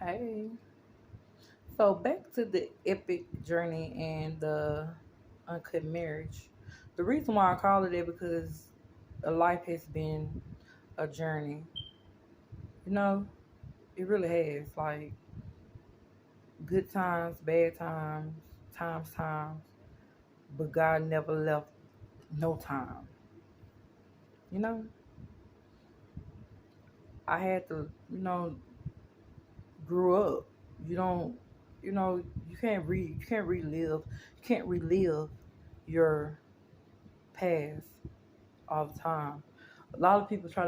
Hey, so back to the epic journey and the uncut marriage. The reason why I call it that because a life has been a journey. You know, it really has. Like good times, bad times, times. But God never left no time. You know, I had to, grew up. You don't, you can't relive your past all the time. A lot of people will try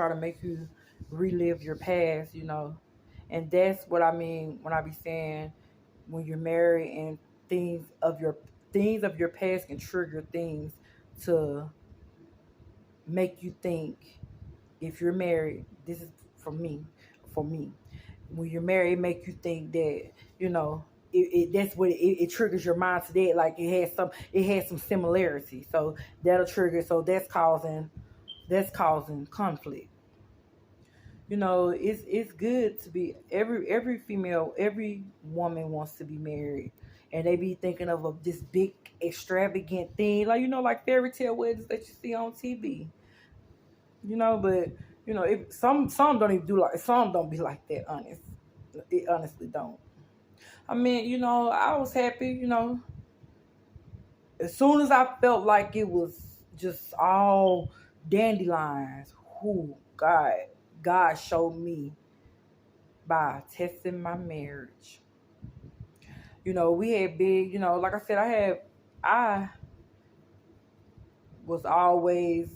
to make you relive your past, and that's what I mean when I be saying when you're married and things of your things of your past can trigger things to make you think. If you're married, this is for me for me when you're married, it make you think that you know that's what it triggers your mind to that, like it has some similarity, so that'll trigger, so that's causing conflict. It's good to be every female, every woman wants to be married, and they be thinking of this big extravagant thing, like like fairy tale weddings that you see on TV. But if some don't even do, like, some don't be like that. It honestly don't. I mean, I was happy. As soon as I felt like it was just all dandelions, who God showed me by testing my marriage. We had big. Like I said, I was always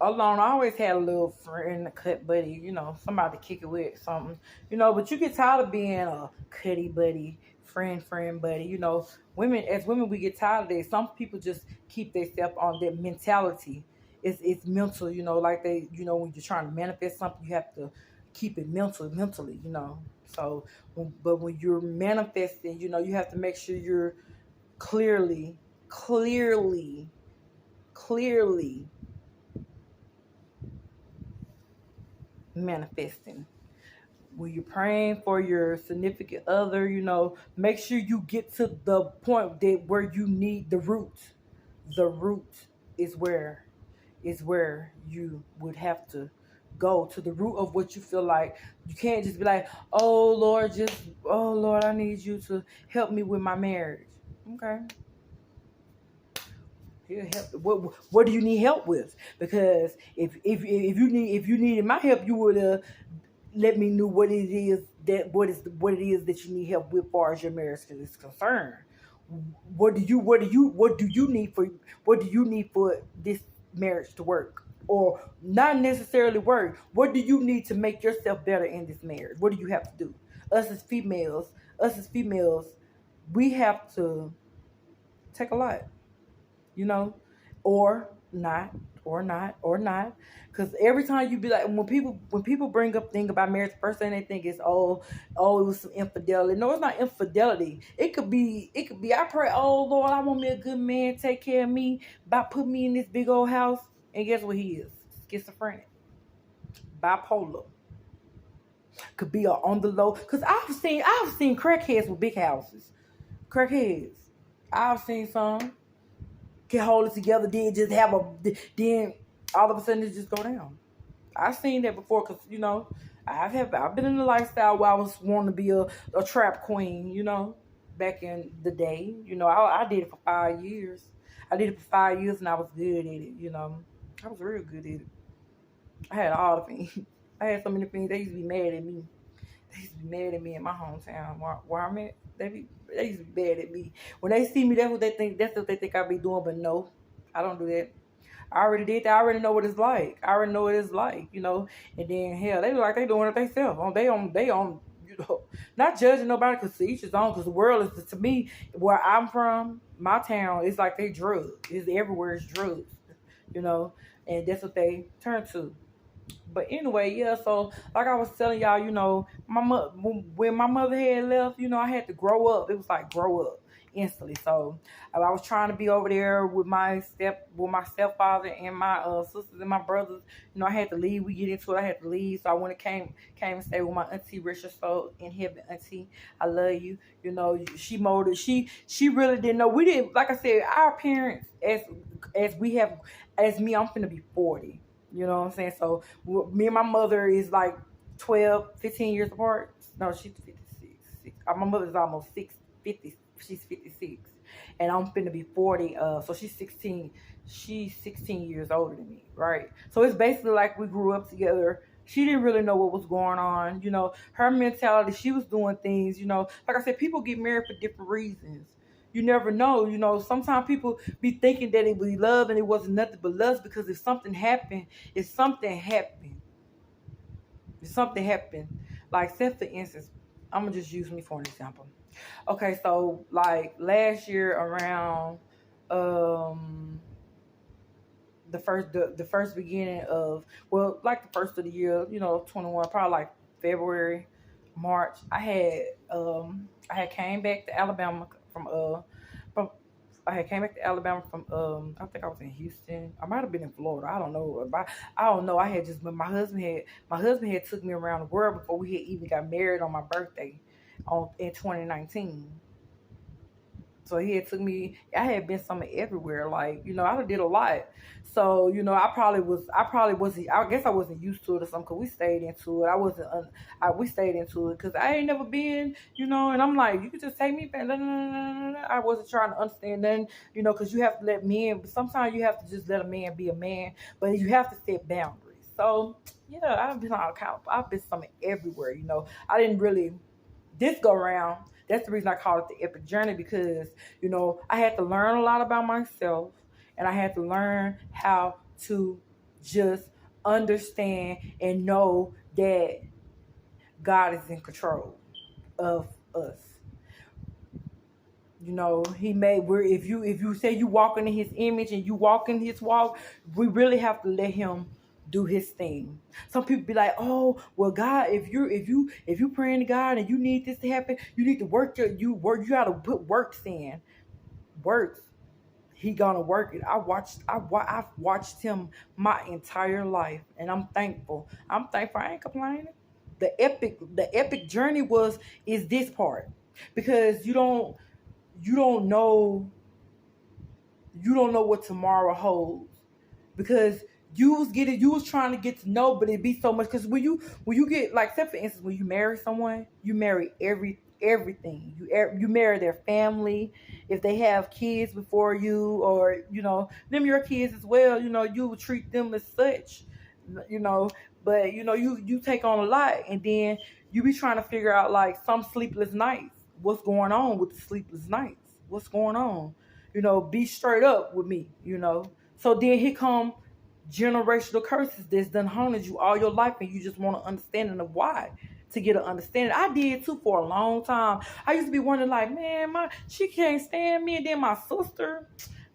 alone. I always had a little friend, a cut buddy, somebody to kick it with, something, but you get tired of being a cutty buddy, friend buddy, as women, we get tired of that. Some people just keep themselves on that mentality. It's mental, like when you're trying to manifest something, you have to keep it mentally. So, but when you're manifesting, you have to make sure you're clearly, clearly, clearly manifesting. When you're praying for your significant other, make sure you get to the point that where you need the root. The root is where you would have to go to the root of what you feel like. You can't just be like, oh Lord, I need you to help me with my marriage. Okay. He'll help. What do you need help with? Because if you needed my help, you would have let me know what it is that you need help with, far as your marriage is concerned. What do you need for this marriage to work, or not necessarily work? What do you need to make yourself better in this marriage? What do you have to do? Us as females, we have to take a lot, you know, or not, or not. Because every time you be like, when people bring up thing about marriage, first thing they think is, it was some infidelity. No, it's not infidelity. It could be. I pray, oh Lord, I want me a good man, take care of me, by putting me in this big old house, and guess what he is? Schizophrenic, bipolar. Could be on the low. Because I've seen crackheads with big houses. Crackheads. I've seen some can hold it together, then just then all of a sudden it just go down. I've seen that before, because I've been in the lifestyle where I was wanting to be a trap queen, back in the day. I did it for 5 years. I did it for 5 years, and I was good at it. I was real good at it. I had all the things. I had so many things. They used to be mad at me. They used to be mad at me in my hometown where I'm at. They used to be mad at me. When they see me, that's what they think. That's what they think I be doing. But no, I don't do that. I already did that. I already know what it's like. I already know what it's like. And then hell, they look like they doing it themselves. They on. Not judging nobody, because to each his own. Because the world is, to me, where I'm from, my town, it's like they drugs. It's everywhere. It's drugs. You know, and that's what they turn to. But anyway, yeah. So like I was telling y'all, when my mother had left, I had to grow up. It was like grow up. instantly. So I was trying to be over there with my stepfather and my sisters and my brothers. You know, I had to leave. We get into it. I had to leave, so I went and came and stayed with my auntie Richard. So in heaven, auntie, I love you. You know, she molded. She really didn't know. We didn't, like I said, our parents as we have as me. I'm finna be 40. You know what I'm saying? So me and my mother is like 12, 15 years apart. No, she's 56. My mother's almost 50. She's 56. And I'm finna be 40. So she's 16. She's 16 years older than me, right? So it's basically like we grew up together. She didn't really know what was going on. You know, her mentality, she was doing things, you know. Like I said, people get married for different reasons. You never know. You know, sometimes people be thinking that it was love and it wasn't nothing but lust, because if something happened, like say for instance, I'm gonna just use me for an example. Okay, so like last year around um the first beginning of, well, like the first of the year, you know, 21, probably like February, March, I had came back to Alabama from I had came back to Alabama from I think I was in Houston. I might have been in Florida. I don't know. I don't know. I had just but my husband had took me around the world before we had even got married on my birthday on in 2019. So he had took me. I had been somewhere everywhere. Like, you know, I did a lot. So, you know, I probably wasn't. I guess I wasn't used to it or something. Cause we stayed into it. I wasn't. We stayed into it because I ain't never been. You know, and I'm like, you could just take me back. I wasn't trying to understand then. You know, because you have to let men. Sometimes you have to just let a man be a man, but you have to set boundaries. So yeah, I've been all kind of. I've been somewhere everywhere. You know, I didn't really this go round. That's the reason I call it the epic journey, because, you know, I had to learn a lot about myself, and I had to learn how to just understand and know that God is in control of us. You know, he made where if you say you walking in his image and you walk in his walk, we really have to let him do his thing. Some people be like, oh, well, God, if you praying to God and you need this to happen, you need to you gotta put works in. Works. He gonna work it. I've watched him my entire life, and I'm thankful. I'm thankful. I ain't complaining. The epic journey is this part, because you don't know you don't know what tomorrow holds, because you was trying to get to know, but it be so much, because when you get, like, say for instance, when you marry someone, you marry everything. You marry their family. If they have kids before you, or, you know, them your kids as well, you know, you would treat them as such, you know. But, you know, you take on a lot, and then you be trying to figure out, like, some sleepless nights, what's going on with the sleepless nights, what's going on, you know. Be straight up with me, you know. So then here come generational curses that's done haunted you all your life, and you just want an understanding of why, to get an understanding. I did too for a long time. I used to be wondering, like, man, she can't stand me, and then my sister,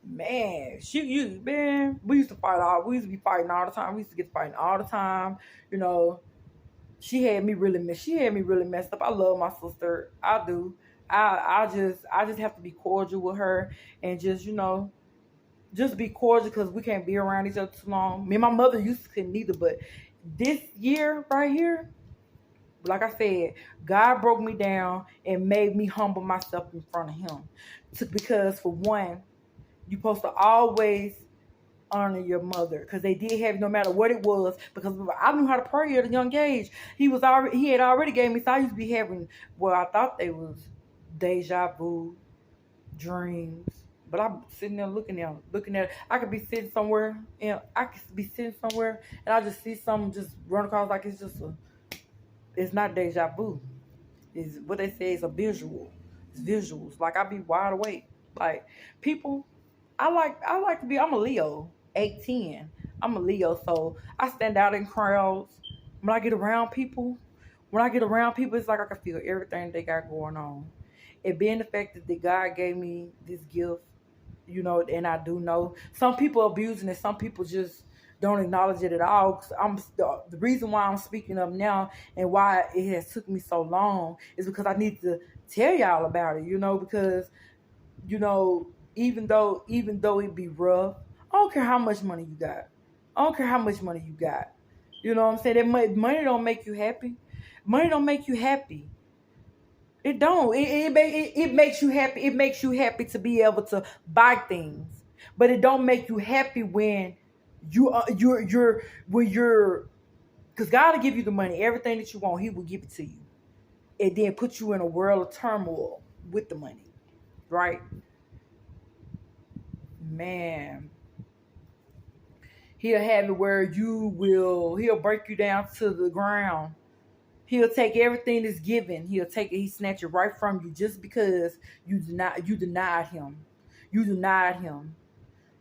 man, we used to be fighting all the time. We used to get fighting all the time, you know. She had me really messed up. I love my sister. I do. I just have to be cordial with her, and just, you know, just be cordial, because we can't be around each other too long. Me and my mother used to couldn't either, but this year right here, like I said, God broke me down and made me humble myself in front of him. Because for one, you're supposed to always honor your mother, because they did have, no matter what it was, because I knew how to pray at a young age. He had already gave me, so I used to be having, well, I thought they was deja vu dreams. But I'm sitting there looking at it. I could be sitting somewhere, and I just see something just run across, like it's not deja vu. It's what they say is a visual. It's visuals. Like, I be wide awake. Like, people, I like to be. I'm a Leo, 8/10. I'm a Leo, so I stand out in crowds. When I get around people, it's like I can feel everything they got going on. It being the fact that God gave me this gift, you know, and I do know some people abusing it, some people just don't acknowledge it at all. 'Cause the reason why I'm speaking up now, and why it has took me so long, is because I need to tell y'all about it, you know, because you know, even though it be rough, I don't care how much money you got. I don't care how much money you got. You know what I'm saying? That money don't make you happy. Money don't make you happy. It don't. It makes you happy. It makes you happy to be able to buy things, but it don't make you happy when you're when you're because God will give you the money, everything that you want. He will give it to you, and then put you in a world of turmoil with the money, right? Man, he'll have it where he'll break you down to the ground. He'll take everything that's given. He snatch it right from you just because you denied him. You denied him.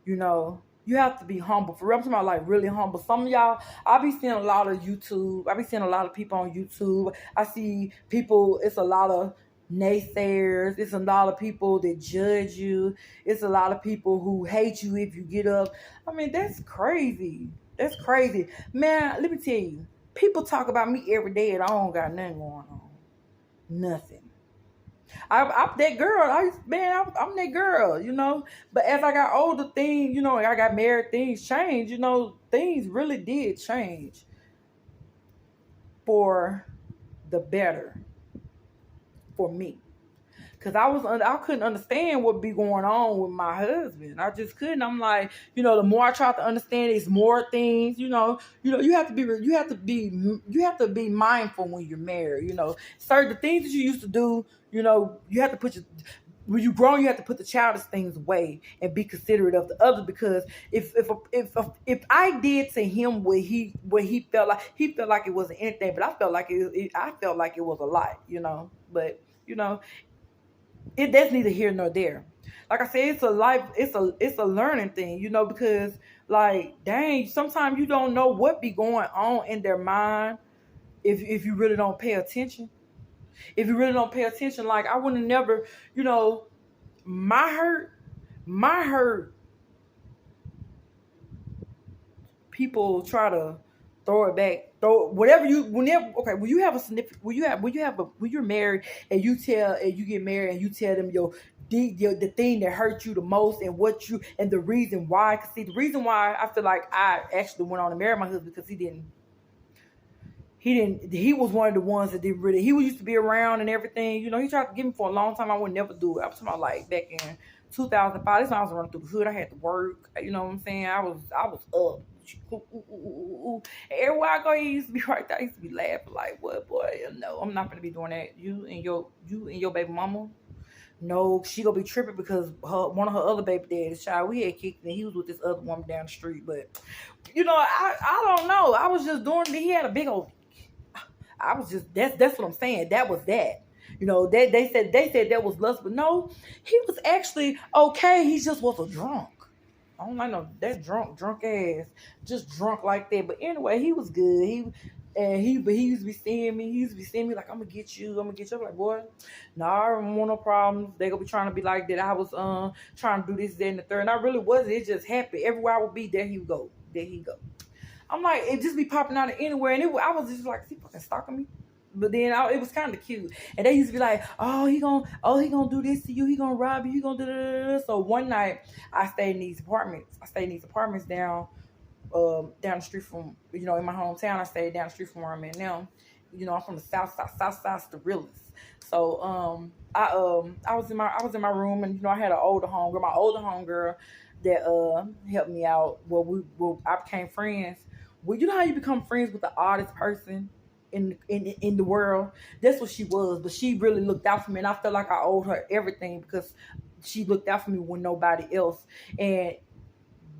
You know, you have to be humble. For real, I'm talking about like really humble. Some of y'all, I be seeing a lot of YouTube. I be seeing a lot of people on YouTube. I see people, it's a lot of naysayers. It's a lot of people that judge you. It's a lot of people who hate you if you get up. I mean, that's crazy. That's crazy. Man, let me tell you, people talk about me every day and I don't got nothing going on. Nothing. I'm that girl. I'm that girl, you know. But as I got older, things, you know, I got married, things changed. You know, things really did change for the better for me. Cause I couldn't understand what be going on with my husband. I just couldn't. I'm like, you know, the more I try to understand, it's more things. You have to be mindful when you're married. You know, certain the things that you used to do. You know, you have to when you grown, you have to put the childish things away and be considerate of the other. Because if I did to him what he felt like it wasn't anything, but I felt like I felt like it was a lot. You know, but you know that's neither here nor there. Like I said, it's a learning thing, you know, because like dang, sometimes you don't know what be going on in their mind if you really don't pay attention. If you really don't pay attention, like I would have never, you know, my hurt people try to throw it back, throw whenever okay, when you have a significant when you're married and you get married and you tell them the thing that hurt you the most and the reason why. Cause see, the reason why I feel like I actually went on to marry my husband because he was one of the ones that didn't really, he used to be around and everything. You know, he tried to get me for a long time. I would never do it. I was talking about like back in 2005. This time I was running through the hood. I had to work. You know what I'm saying? I was up. Everywhere I go, he used to be right there. He used to be laughing like, "What, boy? No, I'm not gonna be doing that. You and your baby mama. No, she gonna be tripping because one of her other baby daddies, child, we had kicked and he was with this other woman down the street. But you know, I don't know. I was just doing. He had a big old. I was just that's what I'm saying. That was that. You know, they said that was lust, but no, he was actually okay. He just was a drunk. I don't like no that drunk ass, just drunk like that. But anyway, he was good. But he used to be seeing me. He used to be seeing me like, I'm gonna get you. I'm like, boy, nah, I don't want no problems. They gonna be trying to be like that. I was trying to do this, that, and the third. And I really wasn't. It just happened. Everywhere I would be, there he would go. There he go. I'm like, it just be popping out of anywhere. And I was just like, is he fucking stalking me? But then it was kind of cute. And they used to be like, he gonna do this to you. He gonna rob you. He gonna do. So one night, I stayed in these apartments down the street from, you know, in my hometown. I stayed down the street from where I'm at now. You know, I'm from the south side's the realest. So I was in my room, and you know, I had an older homegirl. My older homegirl that helped me out. I became friends. Well, you know how you become friends with the oddest person in the world? That's what she was. But she really looked out for me, and I felt like I owed her everything because she looked out for me when nobody else. And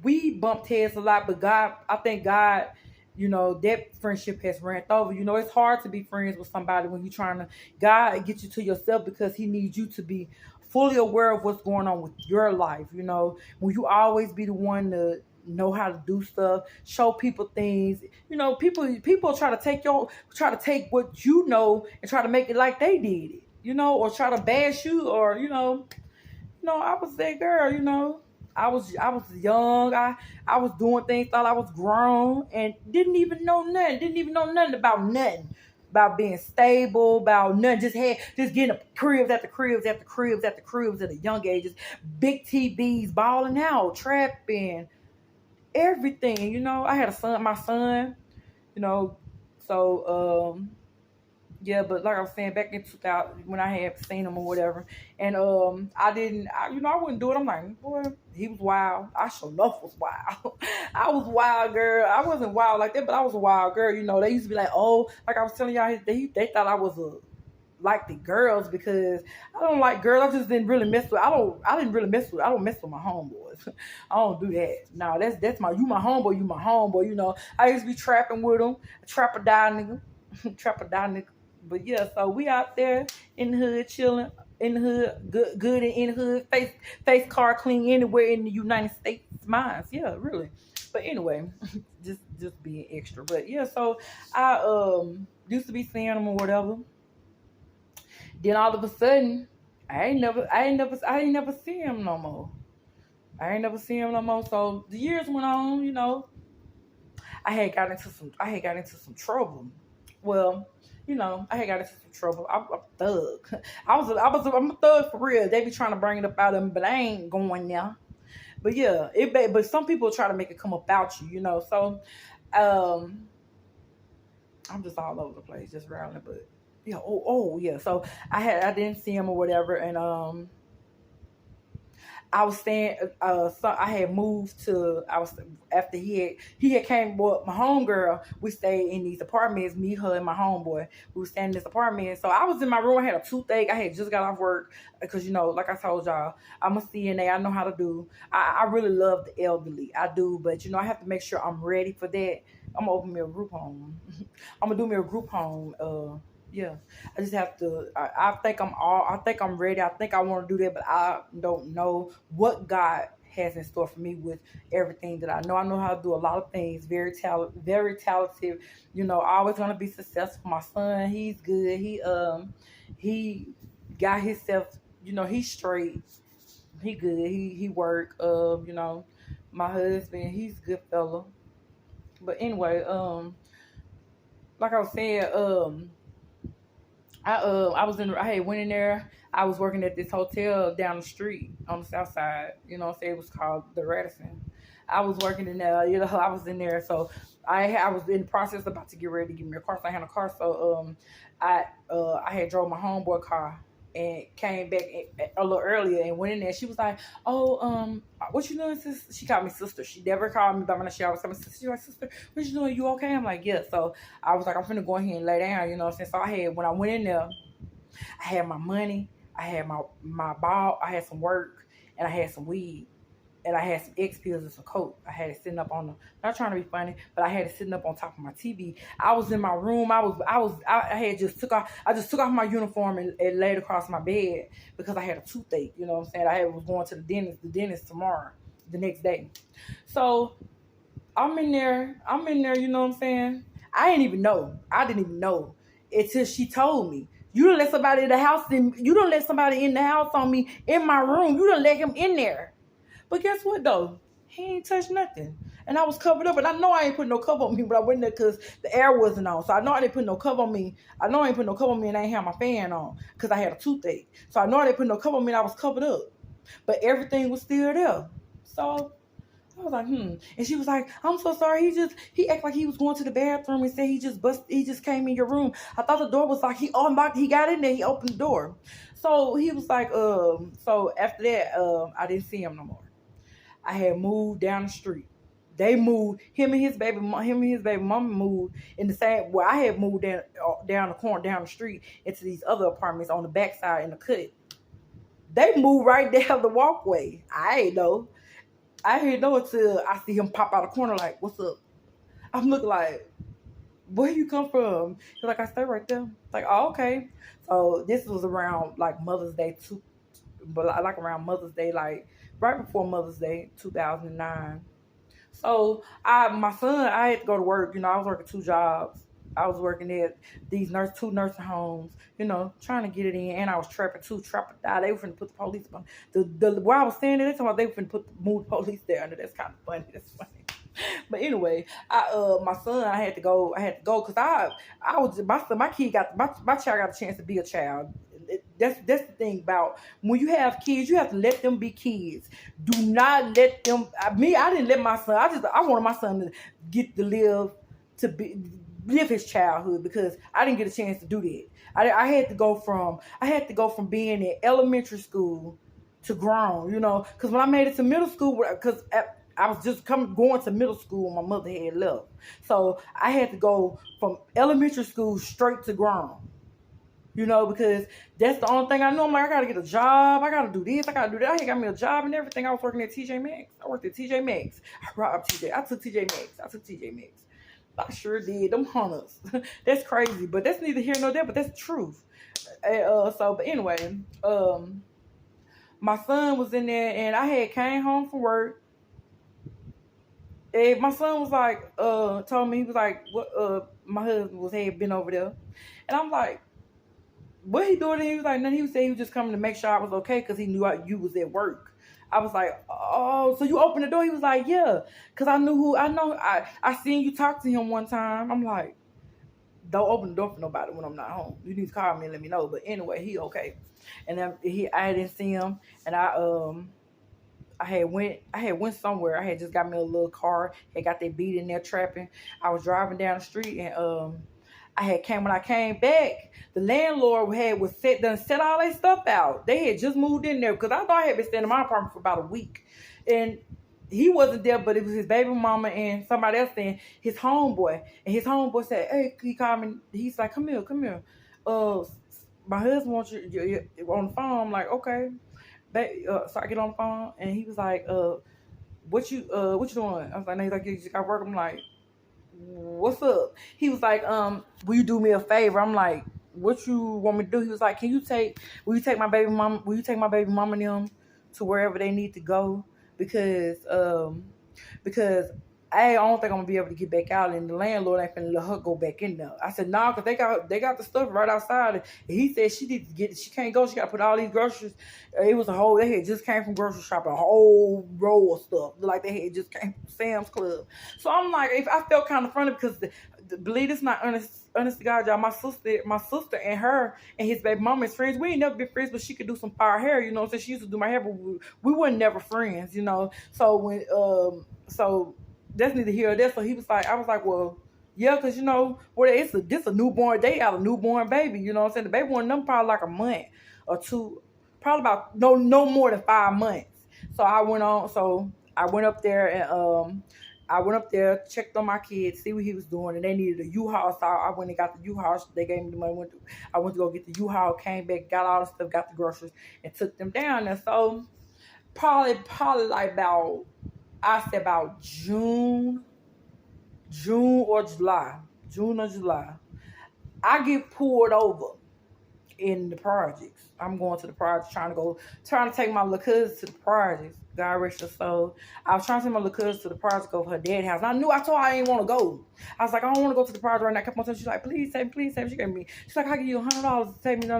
we bumped heads a lot, but I thank God, you know, that friendship has ran over. You know, it's hard to be friends with somebody when you're trying to, God get you to yourself because he needs you to be fully aware of what's going on with your life. You know, when you always be the one to know how to do stuff, show people things. You know, people try to take what you know and try to make it like they did it, you know, or try to bash you, or I was that girl, you know. I was young. I was doing things, thought I was grown, and didn't even know nothing. Didn't even know nothing about nothing. about being stable, about nothing. Just getting cribs after cribs after cribs after cribs at a young ages. Big TVs, balling out, trapping, everything. I had a son, my son. You know, so yeah, but like I was saying, back in 2000, when I had seen him or whatever, and I didn't, I wouldn't do it. I'm like, boy, he was wild. I sure enough was wild. I was wild, girl. I wasn't wild like that, but I was a wild girl. They used to be like, oh, like I was telling y'all, they thought I was like the girls because I don't like girls. I just didn't really mess with. I didn't really mess with. I don't mess with my homeboys. I don't do that. No, that's my homeboy. You my homeboy. I used to be trapping with them. A trap or die nigga. Trap or die nigga. But yeah, so we out there in the hood chilling. In the hood, good and in the hood, face car clean anywhere in the United States. Mines, yeah, really. But anyway, just being extra. But yeah, so I used to be seeing them or whatever. Then all of a sudden, I ain't never see him no more. I ain't never seen him no more. So the years went on, I had got into some trouble. Well, I had got into some trouble. I'm a thug. I'm a thug for real. They be trying to bring it up out of me, but I ain't going there. But yeah, but some people try to make it come about you. So I'm just all over the place, just rambling. But yeah, yeah. So I didn't see him or whatever, and I was staying. So I had moved to. I was after he had came. Well, my homegirl. We stayed in these apartments. Me, her, and my homeboy. We were staying in this apartment. So I was in my room. I had a toothache. I had just got off work because like I told y'all, I'm a CNA. I know how to do. I really love the elderly. I do, but I have to make sure I'm ready for that. I'm gonna open me a group home. I'm gonna do me a group home. Yeah, I just have to. I think I think I'm ready. I think I want to do that, but I don't know what God has in store for me with everything that I know. I know how to do a lot of things. Very talented. I always want to be successful. My son, he's good. He got himself. He's straight. He good. He work. My husband, he's a good fella. But anyway, like I was saying, I had went in there. I was working at this hotel down the street on the south side. It was called the Radisson. I was working in there. I was in there. So I was in the process about to get ready to give me a car. So I had a car. So I had drove my homeboy car and came back a little earlier and went in there. She was like, "Oh, what you doing, sis?" She called me sister. She never called me by my name. She always called me sister. She was like, "Sister, what you doing? You okay?" I'm like, "Yeah." So I was like, "I'm finna go ahead and lay down." Since when I went in there, I had my money, I had my ball, I had some work, and I had some weed. And I had some X pills and some coke. I had it sitting up on not trying to be funny, but I had it sitting up on top of my TV. I was in my room. I had just took off. I just took off my uniform and laid across my bed because I had a toothache. You know what I'm saying? Was going to the dentist. The dentist tomorrow, the next day. So I'm in there. You know what I'm saying? I didn't even know. I didn't even know until she told me. You don't let somebody in the house. You don't let somebody in the house on me in my room. You don't let him in there. But guess what, though? He ain't touched nothing. And I was covered up. And I know I ain't put no cover on me, but I went there because the air wasn't on. So I know I didn't put no cover on me. I know I ain't put no cover on me and I ain't have my fan on because I had a toothache. So I know I didn't put no cover on me and I was covered up. But everything was still there. So I was like, And she was like, "I'm so sorry. He acted like he was going to the bathroom and said he just came in your room. I thought the door was like he unlocked. He got in there. He opened the door." So he was like, so after that, I didn't see him no more. I had moved down the street. They moved. Him and his baby mama moved in the same. Where I had moved down the corner, down the street into these other apartments on the backside in the cut. They moved right down the walkway. I ain't know. I didn't know until I see him pop out the corner like, "What's up?" I'm looking like, "Where you come from?" He's like, "I stay right there." Like, "Oh, okay." So this was around like Mother's Day too, but like around Mother's Day, like right before Mother's Day, 2009. So my son, I had to go to work. I was working two jobs. I was working at these two nursing homes, trying to get it in, and I was trapping too, trapping die. They were finna put the police on where I was standing. They talking about they were finna move the police there. That's kind of funny. That's funny. But anyway, my son, I had to go because I was my son, my kid got my child got a chance to be a child. That's the thing about when you have kids, you have to let them be kids. Do not let them. I didn't let my son. I wanted my son to get to live to be live his childhood because I didn't get a chance to do that. I had to go from being in elementary school to grown, because when I made it to middle school, because I was just going to middle school when my mother had left. So I had to go from elementary school straight to grown, because that's the only thing I know. I'm like, I gotta get a job. I gotta do this. I gotta do that. I had got me a job and everything. I was working at TJ Maxx. I worked at TJ Maxx. I robbed TJ. I took TJ Maxx. I sure did. Them hunters. That's crazy, but that's neither here nor there. But that's the truth. But anyway, my son was in there, and I had came home from work. And my son was like, told me, he was like, what? My husband had been over there, and I'm like, what he doing? He was like, no. He was saying he was just coming to make sure I was okay because he knew you was at work. I was like, oh, so you opened the door? He was like, yeah, because I know. I seen you talk to him one time. I'm like, don't open the door for nobody when I'm not home. You need to call me and let me know. But anyway, he okay. And then I didn't see him, and I had went somewhere. I had just got me a little car. Had got that beat in there trapping. I was driving down the street, and when I came back, the landlord set all their stuff out. They had just moved in there because I thought I had been staying in my apartment for about a week, and he wasn't there, but it was his baby mama and somebody else and his homeboy. And his homeboy said, "Hey," he called me. He's like, "Come here. My husband wants you on the phone." I'm like, "Okay." So I get on the phone and he was like, what you doing? I was like, no. He's like, you just got work. I'm like, what's up? He was like, will you do me a favor? I'm like, what you want me to do? He was like, will you take my baby mama and them to wherever they need to go? Because I don't think I'm gonna be able to get back out, and the landlord ain't finna let her go back in there. I said, nah, cause they got the stuff right outside. And he said she can't go. She got to put all these groceries. They had just came from grocery shop, a whole row of stuff, like they had just came from Sam's Club. So I'm like, if I felt kind of funny because believe it's not honest to God, y'all. My sister and her and his baby mama is friends. We ain't never been friends, but she could do some fire hair, so she used to do my hair, but we weren't never friends, So when that's neither here or there. So he was like, I was like, well, yeah, because this a newborn. They got a newborn baby. You know what I'm saying? The baby one them probably like a month or two, probably about no more than 5 months. So I went up there and checked on my kids, see what he was doing, and they needed a U-Haul. So I went and got the U-Haul. They gave me the money. I went to go get the U-Haul. Came back, got all the stuff, got the groceries, and took them down. And so probably like about. I said about June or July. I get pulled over in the projects. I'm going to the projects, trying to take my little cousin to the projects. God rest her soul. I was trying to take my little cousin to the project over her dad's house. And I told her I didn't want to go. I was like, I don't want to go to the project right now. I kept on telling her, she's like, please take me. She gave me. She's like, I give you $100 to take me. I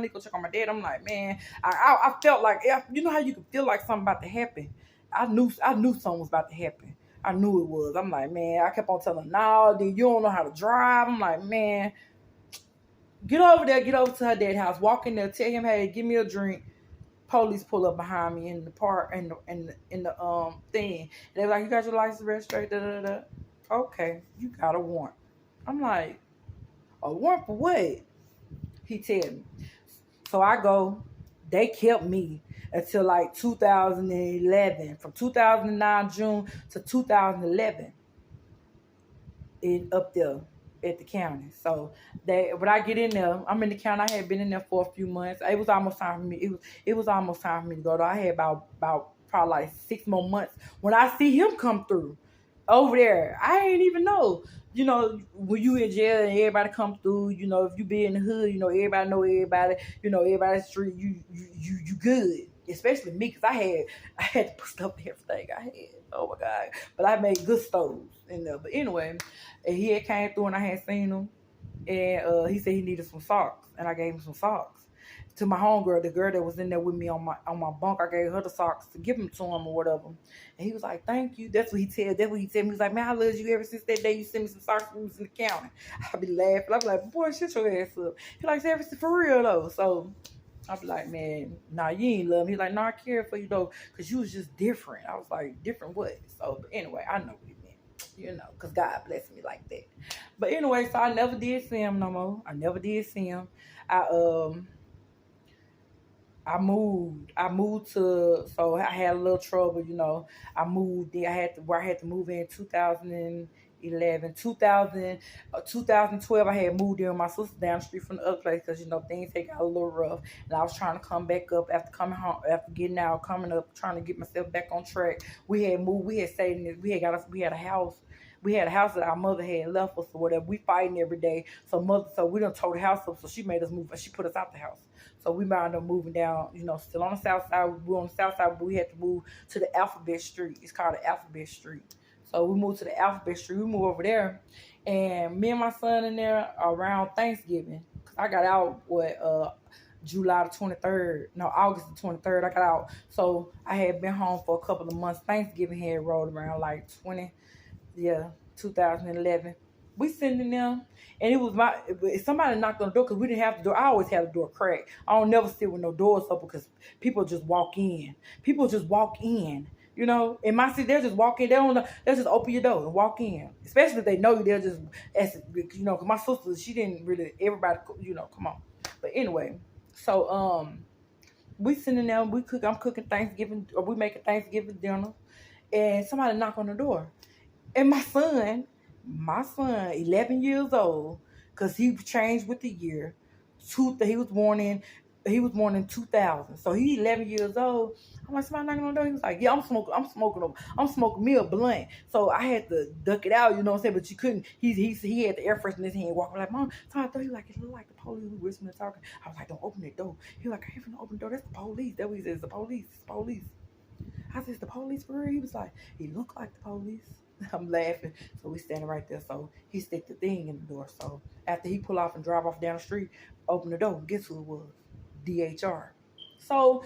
need to go check on my dad. I'm like, man, I felt like, you know how you can feel like something about to happen. I knew something was about to happen. I knew it was. I'm like, man, I kept on telling her, no, then you don't know how to drive. I'm like, man, get over to her dad's house, walk in there, tell him, hey, give me a drink. Police pull up behind me in the park in the thing. They were like, you got your license registered, da da da. Okay, you got a warrant. I'm like, a warrant for what? He tell me. So I go, they kept me until like 2011, from 2009 June to 2011, up there at the county. So when I get in there, I'm in the county. I had been in there for a few months. It was almost time for me. It was almost time for me to go. I had about probably like 6 more months. When I see him come through over there, I ain't even know. When you in jail and everybody come through, if you be in the hood, everybody know everybody, everybody's street, you good. Especially me, because I had to put stuff in everything I had. Oh my God. But I made good stoves in there. But anyway, and he had came through and I had seen him. And he said he needed some socks. And I gave him some socks. to my homegirl, the girl that was in there with me on my bunk. I gave her the socks to give them to him or whatever. And he was like, "Thank you." That's what he said. That's what he said. He was like, "Man, I love you ever since that day you sent me some socks when we was in the county." I be laughing. I be like, "Boy, shut your ass up." He like, "Ever since for real though." So I be like, "Man, nah, you ain't love me." He like, "Nah, I care for you though, cause you was just different." I was like, "Different what?" So, but anyway, I know what he meant, cause God blessed me like that. But anyway, so I never did see him no more. I never did see him. I I moved to, so I had a little trouble. I moved there. I had to move in 2011, 2012. I had moved in with my sister down the street from the other place because things had got a little rough, and I was trying to come back up after coming home, after getting out, coming up, trying to get myself back on track. We had moved. We had stayed in this. We had a house. We had a house that our mother had left us or whatever. We fighting every day. So we done tore the house up. So she made us move. She put us out the house. So we wound up moving down, still on the south side. We were on the south side, but we had to move to the Alphabet Street. It's called the Alphabet Street. So we moved to the Alphabet Street. We moved over there. And me and my son in there around Thanksgiving. Cause I got out, July the 23rd. No, August the 23rd. I got out. So I had been home for a couple of months. Thanksgiving had rolled around like 2011. We sitting in there, and it was somebody knocked on the door because we didn't have the door. I always have the door cracked. I don't never sit with no doors open because people just walk in. People just walk in. In my city, they'll just walk in. They'll just open your door and walk in. Especially if they know you, they'll just ask. Because my sister, she didn't really. Everybody, come on. But anyway, so we sitting there. I'm cooking Thanksgiving, or we making Thanksgiving dinner, and somebody knocked on the door. And my son, 11 years old, because he changed with the year. He was born in 2000. So he 11 years old. I'm like, "Somebody knocking on the door?" He was like, "Yeah, I'm smoking me a blunt." So I had to duck it out, you know what I'm saying? But you couldn't. He had the air freshener in his hand, walking like, "Mom." So I thought he like, it looked like the police. We whispering and talking. I was like, "Don't open that door." He was like, "I ain't finna open the door. That's the police." That's what he said. "It's the police. It's the police." I said, "It's the police for real?" He was like, "He looked like the police." I'm laughing. So we standing right there. So he stick the thing in the door. So after he pull off and drive off down the street, open the door. Guess who it was? DHR. So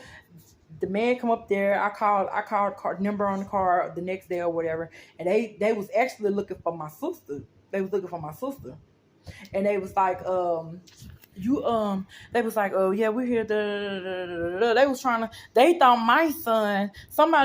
the man come up there. I called car number on the car the next day or whatever, and they was actually looking for my sister. They was looking for my sister, and they was like, they was like, "Oh yeah, we're here." They was trying to. They thought my son. Somebody